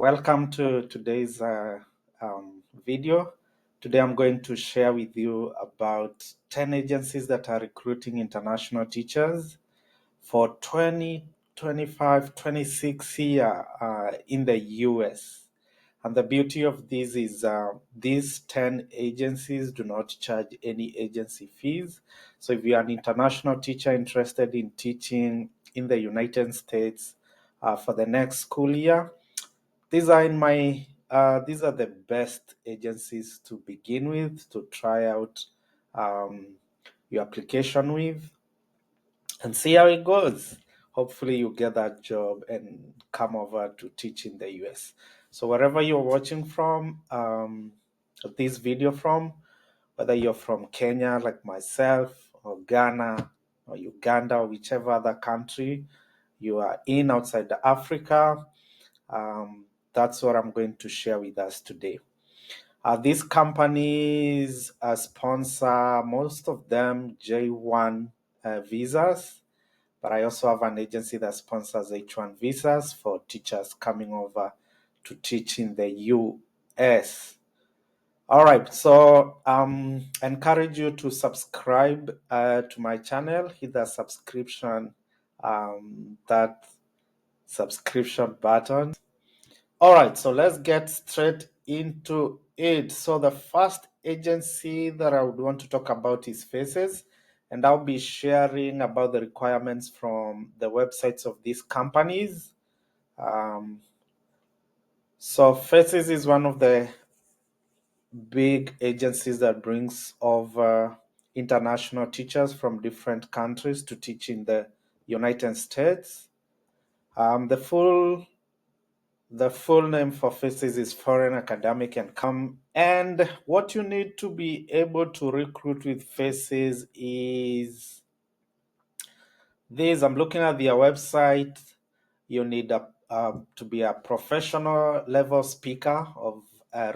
Welcome to today's video. Today I'm going to share with you about 10 agencies that are recruiting international teachers for 2025-26 year in the US. And the beauty of this is these 10 agencies do not charge any agency fees. So if you're an international teacher interested in teaching in the United States for the next school year, these are the best agencies to begin with, to try out your application with and see how it goes. Hopefully you get that job and come over to teach in the US. So wherever you're watching from this video from, whether you're from Kenya like myself, or Ghana, or Uganda, or whichever other country you are in outside Africa, that's what I'm going to share with us today. These companies sponsor, most of them, J1 visas, but I also have an agency that sponsors H1 visas for teachers coming over to teach in the US. All right, so I encourage you to subscribe to my channel. Hit the subscription, that subscription button. All right, so let's get straight into it. So the first agency that I would want to talk about is Faces, and I'll be sharing about the requirements from the websites of these companies. So Faces is one of the big agencies that brings over international teachers from different countries to teach in the United States. The full name for Faces is Foreign Academic and what you need to be able to recruit with Faces is this. I'm looking at their website. You need to be a professional level speaker of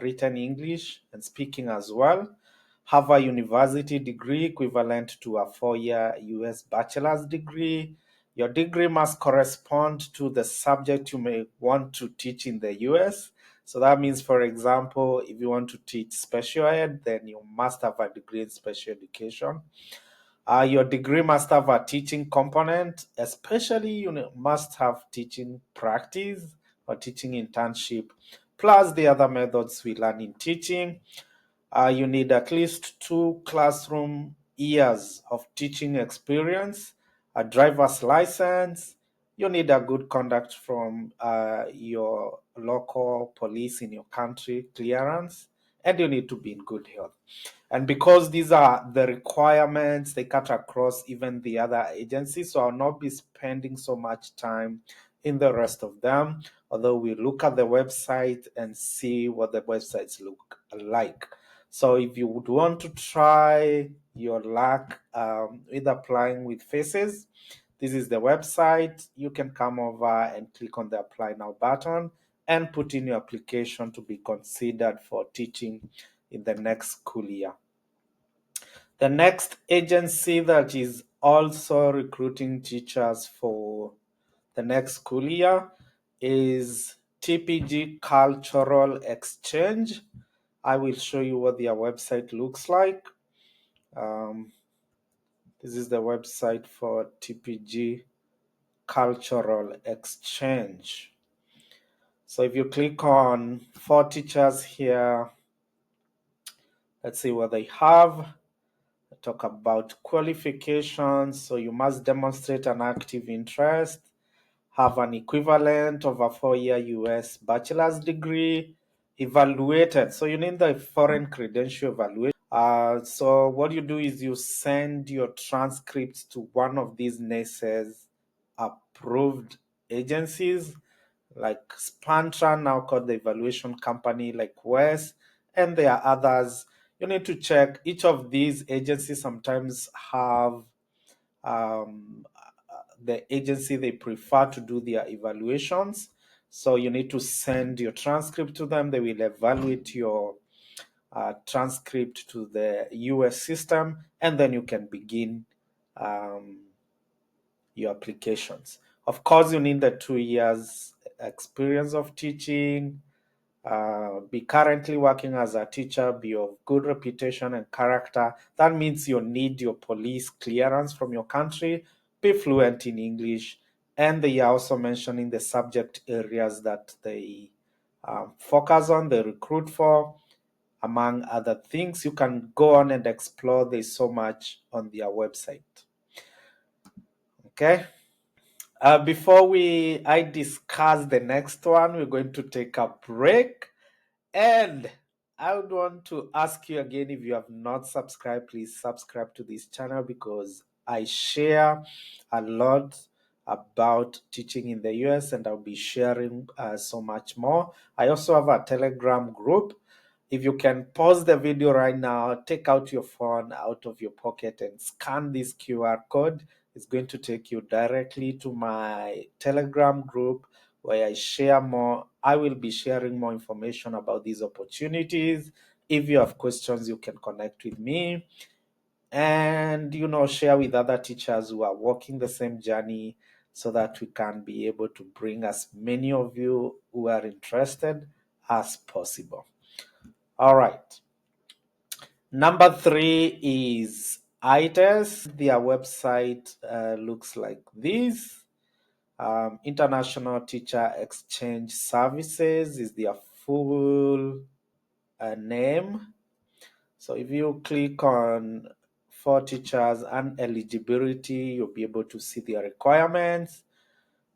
written English and speaking as well. Have a university degree equivalent to a 4-year US bachelor's degree. Your degree must correspond to the subject you may want to teach in the US. So that means, for example, if you want to teach special ed, then you must have a degree in special education. Your degree must have a teaching component, especially you must have teaching practice or teaching internship, plus the other methods we learn in teaching. You need at least 2 classroom years of teaching experience, a driver's license. You need a good conduct from your local police in your country, clearance, and you need to be in good health. And because these are the requirements, they cut across even the other agencies. So I'll not be spending so much time in the rest of them, although we look at the website and see what the websites look like. So if you would want to try your luck with applying with Faces, this is the website. You can come over and click on the Apply Now button and put in your application to be considered for teaching in the next school year. The next agency that is also recruiting teachers for the next school year is TPG Cultural Exchange. I will show you what their website looks like. This is the website for TPG Cultural Exchange. So if you click on for teachers here, let's see what they have. Talk about qualifications. So you must demonstrate an active interest, have an equivalent of a 4-year US bachelor's degree, evaluated. So you need the foreign credential evaluation. So what you do is you send your transcripts to one of these NACE's approved agencies, like Spantra, now called the evaluation company, like WES, and there are others. You need to check. Each of these agencies sometimes have the agency they prefer to do their evaluations. So you need to send your transcript to them. They will evaluate your transcript to the US system, and then you can begin your applications. Of course, you need the 2 years experience of teaching, be currently working as a teacher, be of good reputation and character. That means you need your police clearance from your country, be fluent in English, and they are also mentioning the subject areas that they focus on, they recruit for, among other things. You can go on and explore. There's so much on their website. Okay. Before I discuss the next one, we're going to take a break. And I would want to ask you again, if you have not subscribed, please subscribe to this channel, because I share a lot about teaching in the US, and I'll be sharing so much more. I also have a Telegram group. If you can pause the video right now, take out your phone out of your pocket and scan this QR code. It's going to take you directly to my Telegram group, where I share more. I will be sharing more information about these opportunities. If you have questions, you can connect with me and, share with other teachers who are walking the same journey, so that we can be able to bring as many of you who are interested as possible. All right. Number 3 is ITAS. Their website looks like this. International Teacher Exchange Services is their full name. So if you click on for teachers and eligibility, you'll be able to see their requirements.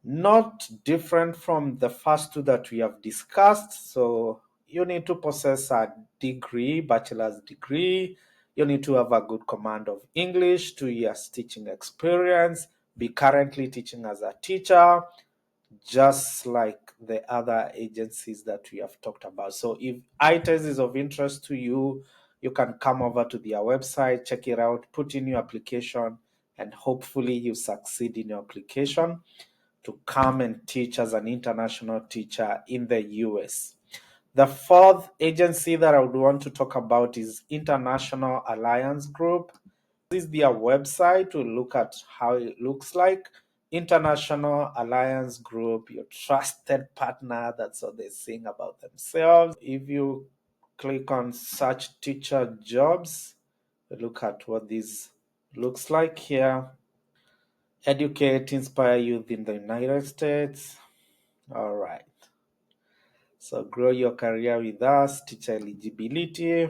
Not different from the first two that we have discussed. So you need to possess a degree, bachelor's degree. You need to have a good command of English, 2 years teaching experience, be currently teaching as a teacher, just like the other agencies that we have talked about. So if ITAS is of interest to you, you can come over to their website, check it out, put in your application, and hopefully you succeed in your application to come and teach as an international teacher in the US. The fourth agency that I would want to talk about is International Alliance Group. This is their website. We'll look at how it looks like. International Alliance Group, your trusted partner. That's what they sing about themselves. If you click on search teacher jobs, look at what this looks like here. Educate, inspire youth in the United States. All right. So grow your career with us, teacher eligibility.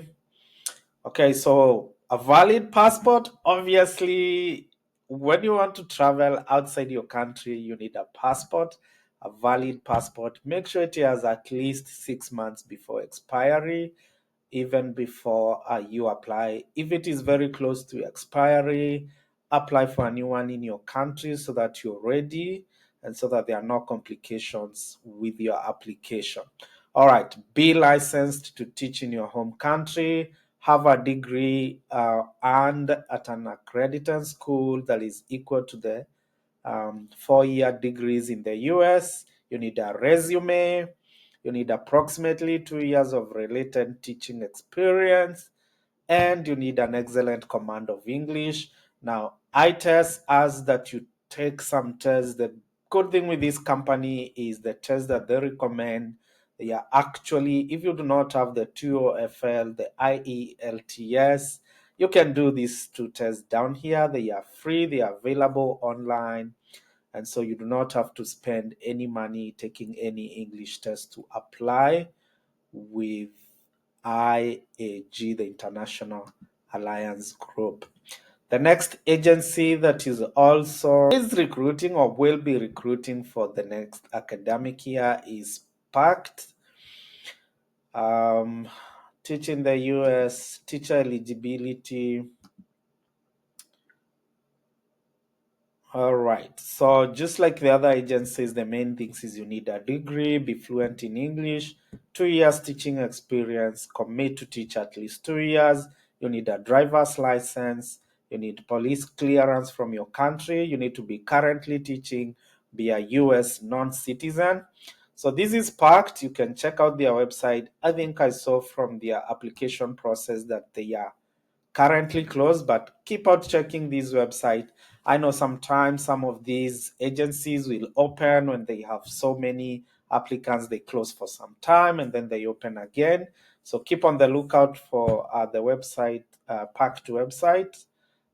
Okay, so a valid passport. Obviously, when you want to travel outside your country, you need a passport, a valid passport. Make sure it has at least 6 months before expiry, even before you apply. If it is very close to expiry, apply for a new one in your country so that you're ready and so that there are no complications with your application. All right, be licensed to teach in your home country, have a degree and at an accredited school that is equal to the 4-year degrees in the US. You need a resume. You need approximately 2 years of related teaching experience, and you need an excellent command of English. Now, ITAS asks that you take some tests. The good thing with this company is the tests that they recommend. They are actually, if you do not have the TOEFL, the IELTS, you can do these 2 tests down here. They are free, they are available online. And so you do not have to spend any money taking any English test to apply with IAG, the International Alliance Group. The next agency that is also recruiting or will be recruiting for the next academic year is PACT. Teaching the US, teacher eligibility. All right. So just like the other agencies, the main things is you need a degree, be fluent in English, 2 years teaching experience, commit to teach at least 2 years. You need a driver's license. You need police clearance from your country. You need to be currently teaching, be a US non-citizen. So this is packed. You can check out their website. I think I saw from their application process that they are currently closed, but keep out checking this website. I know sometimes some of these agencies will open when they have so many applicants, they close for some time and then they open again. So keep on the lookout for the website, packed website.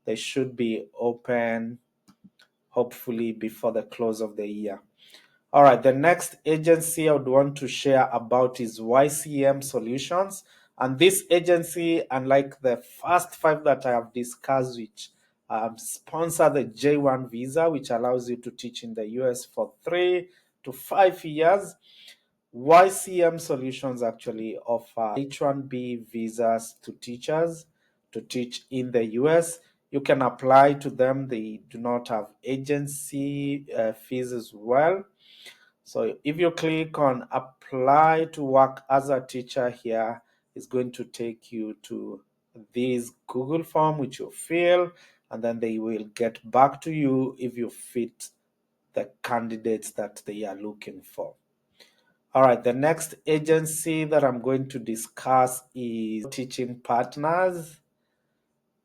They should be open hopefully before the close of the year. All right, the next agency I would want to share about is YCM Solutions. And this agency, unlike the first five that I have discussed, which sponsor the J1 visa, which allows you to teach in the US for 3 to 5 years, YCM Solutions actually offer H1B visas to teachers to teach in the US. You can apply to them. They do not have agency fees as well. So if you click on apply to work as a teacher here, it's going to take you to this Google form which you fill, and then they will get back to you if you fit the candidates that they are looking for. All right, the next agency that I'm going to discuss is Teaching Partners.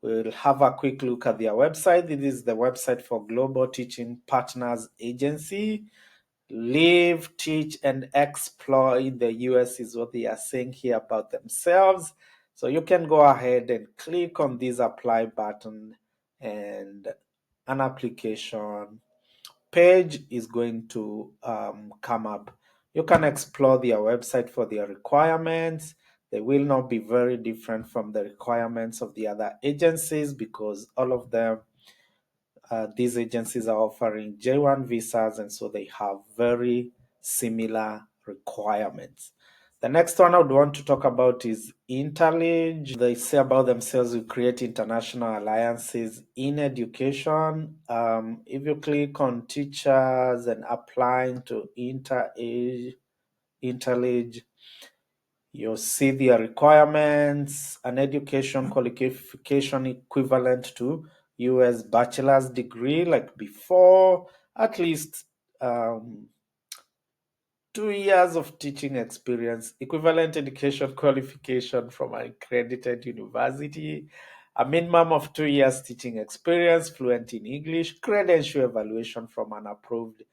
We'll have a quick look at their website. This is the website for Global Teaching Partners Agency. Live, teach, and explore in the US is what they are saying here about themselves. So you can go ahead and click on this apply button, and an application page is going to come up. You can explore their website for their requirements. They will not be very different from the requirements of the other agencies because all of them, these agencies are offering J1 visas, and so they have very similar requirements. The next one I would want to talk about is InterAG. They say about themselves, we create international alliances in education. If you click on teachers and applying to InterAG, you'll see their requirements: an education qualification equivalent to US bachelor's degree, like before, at least 2 years of teaching experience, equivalent education qualification from an accredited university, a minimum of 2 years teaching experience, fluent in English, credential evaluation from an approved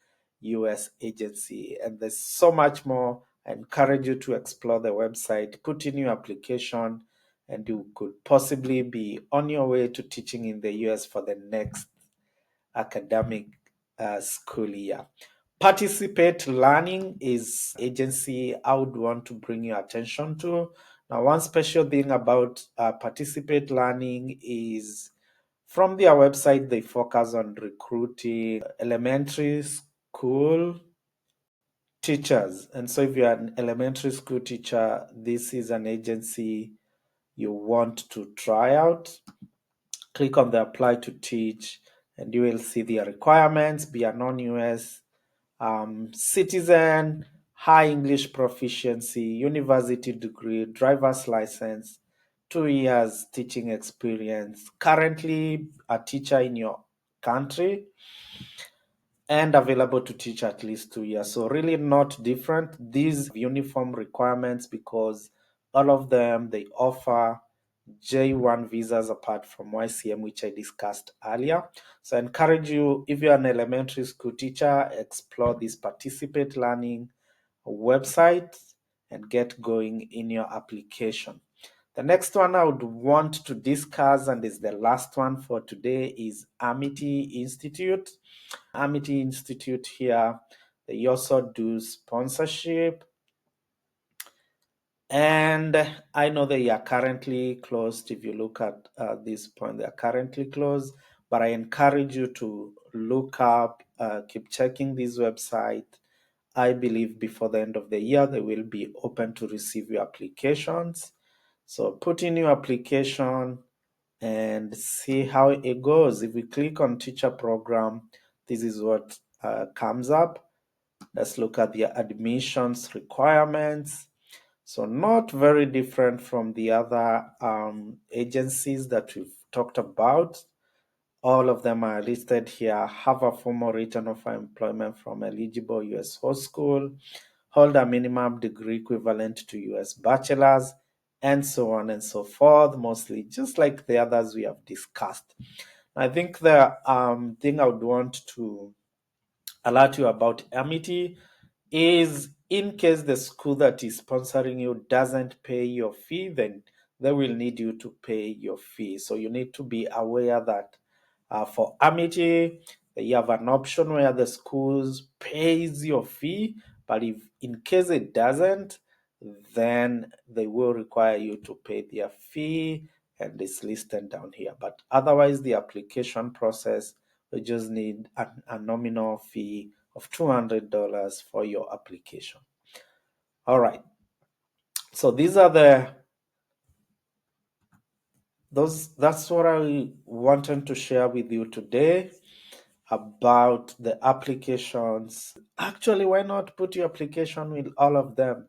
US agency. And there's so much more. I encourage you to explore the website, put in your application, and you could possibly be on your way to teaching in the US for the next academic school year. Participate Learning is agency I would want to bring your attention to. Now, one special thing about Participate Learning is from their website, they focus on recruiting elementary school teachers. And so if you're an elementary school teacher, this is an agency you want to try out. Click on the apply to teach, and you will see their requirements: be a non-US citizen, high English proficiency, university degree, driver's license, 2 years teaching experience, currently a teacher in your country, and available to teach at least 2 years. So really not different. These uniform requirements because all of them, they offer J1 visas apart from YCM, which I discussed earlier. So I encourage you, if you're an elementary school teacher, explore this Participate Learning website and get going in your application. The next one I would want to discuss, and is the last one for today, is Amity Institute. Amity Institute here, they also do sponsorship, and I know they are currently closed. If you look at this point, they are currently closed, but I encourage you to look up, keep checking this website. I believe before the end of the year, they will be open to receive your applications. So put in your application and see how it goes. If we click on teacher program, this is what comes up. Let's look at the admissions requirements. So not very different from the other agencies that we've talked about. All of them are listed here. Have a formal written offer of employment from eligible US host school, hold a minimum degree equivalent to US bachelor's, and so on and so forth, mostly just like the others we have discussed. I think the thing I would want to alert you about Amity is in case the school that is sponsoring you doesn't pay your fee, then they will need you to pay your fee. So you need to be aware that for Amity, you have an option where the schools pays your fee, but if in case it doesn't, then they will require you to pay their fee, and it's listed down here. But otherwise, the application process, we just need a nominal fee of $200 for your application. All right. So these are that's what I wanted to share with you today about the applications. Actually, why not put your application with all of them?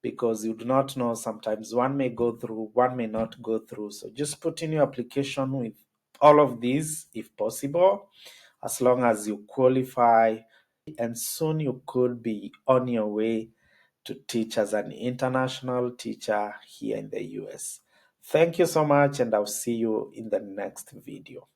Because you do not know, sometimes one may go through, one may not go through. So just put in your application with all of these if possible, as long as you qualify, and soon you could be on your way to teach as an international teacher here in the US. Thank you so much, and I'll see you in the next video.